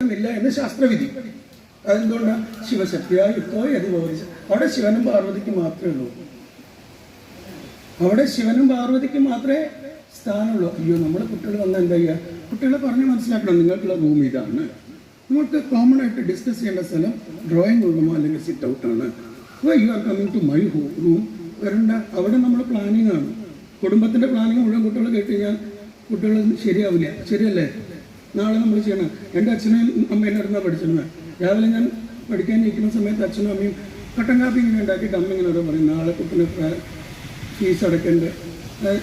പ്രവേശനമില്ല എന്ന് ശാസ്ത്രവിധി. അതെന്തുകൊണ്ടാണ്? ശിവശക്തിയായി യുക്തോ യതി ഭവതി. അവിടെ ശിവനും പാർവതിക്ക് മാത്രമേ ഉള്ളൂ. അവിടെ ശിവനും പാർവതിക്ക് മാത്രമേ സ്ഥാനമുള്ളൂ. അയ്യോ, നമ്മുടെ കുട്ടികൾ വന്നാൽ എന്താ ചെയ്യുക? കുട്ടികളെ പറഞ്ഞ് മനസ്സിലാക്കണം, നിങ്ങൾക്കുള്ള റൂം ഇതാണ്. നമുക്ക് കോമൺ ആയിട്ട് ഡിസ്കസ് ചെയ്യേണ്ട സ്ഥലം ഡ്രോയിങ് റൂമോ അല്ലെങ്കിൽ സിറ്റ് ഔട്ടാണ്. അപ്പോൾ you are coming to my room വരണ്ട. അവിടെ നമ്മൾ പ്ലാനിങ് ആണ്. കുടുംബത്തിൻ്റെ പ്ലാനിങ് മുഴുവൻ കുട്ടികൾ കേട്ട് കഴിഞ്ഞാൽ കുട്ടികൾ ശരിയാവില്ല. ശരിയല്ലേ? നാളെ നമ്മൾ ചെയ്യണം. എൻ്റെ അച്ഛനും അമ്മേനെ അടുത്താണ് പഠിച്ചിരുന്നത്. രാവിലെ ഞാൻ പഠിക്കാൻ ഇരിക്കുന്ന സമയത്ത് അച്ഛനും അമ്മയും കട്ടൻ കാപ്പി ഇങ്ങനെ ഉണ്ടാക്കിയിട്ട് അമ്മ ഇങ്ങനെ ഓരോ പറയും, നാളെ കുട്ടിന് ഫീസ് അടയ്ക്കേണ്ട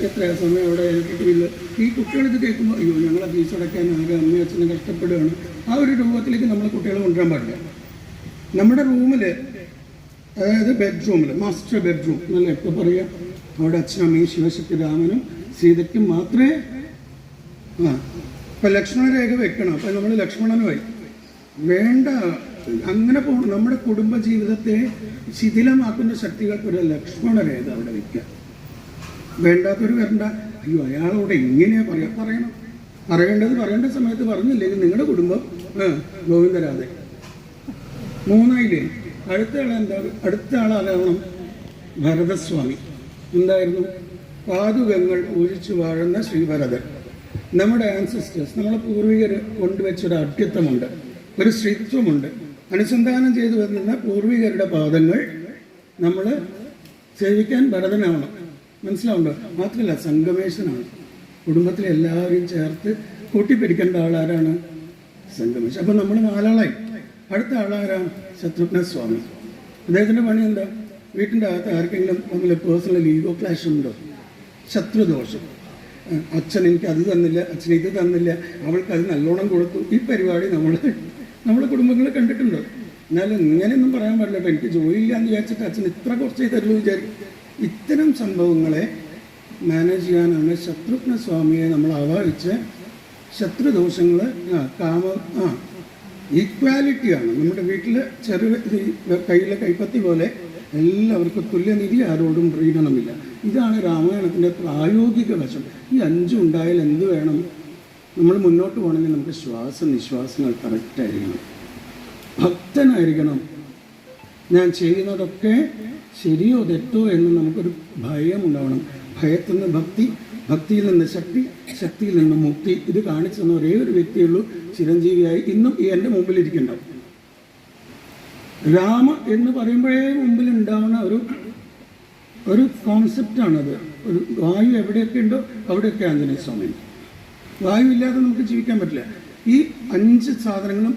എത്രയാ സമയം അവിടെ ഇല്ല. ഈ കുട്ടികളിത് കേൾക്കുമ്പോൾ അയ്യോ, ഞങ്ങളെ ഫീസ് അടയ്ക്കാൻ ആകെ അമ്മയും അച്ഛനും കഷ്ടപ്പെടുകയാണ്. ആ ഒരു രൂപത്തിലേക്ക് നമ്മൾ കുട്ടികളെ കൊണ്ടുവരാൻ പാടില്ല. നമ്മുടെ റൂമിൽ, അതായത് ബെഡ്റൂമിൽ, മാസ്റ്റർ ബെഡ്റൂം എന്നല്ല ഇപ്പോൾ പറയുക, അവിടെ അച്ഛനും അമ്മയും ശിവശക്തി രാമനും സീതയ്ക്കും മാത്രമേ ഇപ്പം ലക്ഷ്മണരേഖ വെക്കണം. അപ്പം നമ്മൾ ലക്ഷ്മണനുമായി വേണ്ട. അങ്ങനെ പോകണം. നമ്മുടെ കുടുംബജീവിതത്തെ ശിഥിലമാക്കുന്ന ശക്തികൾക്കൊരു ലക്ഷ്മണരേഖ അവിടെ വയ്ക്കുക. വേണ്ടാത്തൊരു വരണ്ട. അയ്യോ, അയാളോട് എങ്ങനെയാണ് പറയണം. പറയേണ്ട സമയത്ത് പറഞ്ഞില്ലെങ്കിൽ നിങ്ങളുടെ കുടുംബം ഗോവിന്ദരാധ. മൂന്നായില്ലേ? അടുത്ത ആളാകണം ഭരതസ്വാമി. എന്തായിരുന്നു? പാതുകങ്ങൾ പൂജിച്ചു വാഴുന്ന ശ്രീഭരതൻ. നമ്മുടെ ആൻസിസ്റ്റേഴ്സ്, നമ്മളെ പൂർവികർ കൊണ്ടുവച്ചൊരു അഡ്യത്വമുണ്ട്, ഒരു സ്ത്രീത്വമുണ്ട്. അനുസന്ധാനം ചെയ്തു വരുന്ന പൂർവികരുടെ പാദങ്ങൾ നമ്മൾ സേവിക്കാൻ ഭരതനാവണം. മനസ്സിലാവുണ്ടോ? മാത്രമല്ല സംഗമേശനാണ്. കുടുംബത്തിലെ എല്ലാവരെയും ചേർത്ത് കൂട്ടിപ്പിടിക്കേണ്ട ആളാരാണ്? സംഗമേശൻ. അപ്പം നമ്മൾ നാലാളായി. അടുത്ത ആളാരാണ്? ശത്രുഘ്ന സ്വാമി. അദ്ദേഹത്തിൻ്റെ പണി എന്താ? വീട്ടിൻ്റെ അകത്ത് ആർക്കെങ്കിലും തമ്മിൽ പേഴ്സണൽ ഈഗോ ക്ലാഷ് ഉണ്ടോ? ശത്രുദോഷം. അച്ഛൻ എനിക്ക് അത് തന്നില്ല, അച്ഛൻ ഇത് തന്നില്ല, അവൾക്ക് അത് നല്ലോണം കൊടുത്തു. ഈ പരിപാടി നമ്മളെ കുടുംബങ്ങൾ കണ്ടിട്ടുണ്ടോ? എന്നാലും ഇങ്ങനെയൊന്നും പറയാൻ പാടില്ല. കേട്ടോ, എനിക്ക് ജോലിയില്ല എന്ന് വിചാരിച്ചിട്ട് അച്ഛൻ ഇത്ര കുറച്ചേ തരുള്ളൂ വിചാരിക്കും. ഇത്തരം സംഭവങ്ങളെ മാനേജ് ചെയ്യാനാണ് ശത്രുഘ്ന സ്വാമിയെ നമ്മൾ ആവാഹിച്ച് ശത്രുദോഷങ്ങൾ ഈക്വാലിറ്റിയാണ്. നമ്മുടെ വീട്ടിൽ കയ്യിലെ കൈപ്പത്തി പോലെ എല്ലാവർക്കും തുല്യനിധി, ആരോടും പ്രീണനമില്ല. ഇതാണ് രാമായണത്തിൻ്റെ പ്രായോഗിക വശം. ഈ 5 ഉണ്ടായാൽ എന്ത് വേണം? നമ്മൾ മുന്നോട്ട് പോകണമെങ്കിൽ നമുക്ക് ശ്വാസനിശ്വാസങ്ങൾ കറക്റ്റായിരിക്കണം, ഭക്തനായിരിക്കണം. ഞാൻ ചെയ്യുന്നതൊക്കെ ശരിയോ തെറ്റോ എന്ന് നമുക്കൊരു ഭയം ഉണ്ടാവണം. ഭയത്തിൽ നിന്ന് ഭക്തി, ഭക്തിയിൽ നിന്ന് ശക്തി, ശക്തിയിൽ നിന്ന് മുക്തി. ഇത് കാണിച്ചു തന്ന ഒരേ ഒരു വ്യക്തിയുള്ളൂ ചിരഞ്ജീവിയായി ഇന്നും ഈ എൻ്റെ മുമ്പിലിരിക്കുന്നുണ്ടാവും. രാമ എന്ന് പറയുമ്പോഴേ മുമ്പിൽ ഉണ്ടാവുന്ന ഒരു കോൺസെപ്റ്റാണത്. ഒരു വായു എവിടെയൊക്കെ ഉണ്ടോ അവിടെയൊക്കെ ആഞ്ജനേയ സ്വാമി. വായു ഇല്ലാതെ നമുക്ക് ജീവിക്കാൻ പറ്റില്ല. ഈ 5 സാധനങ്ങളും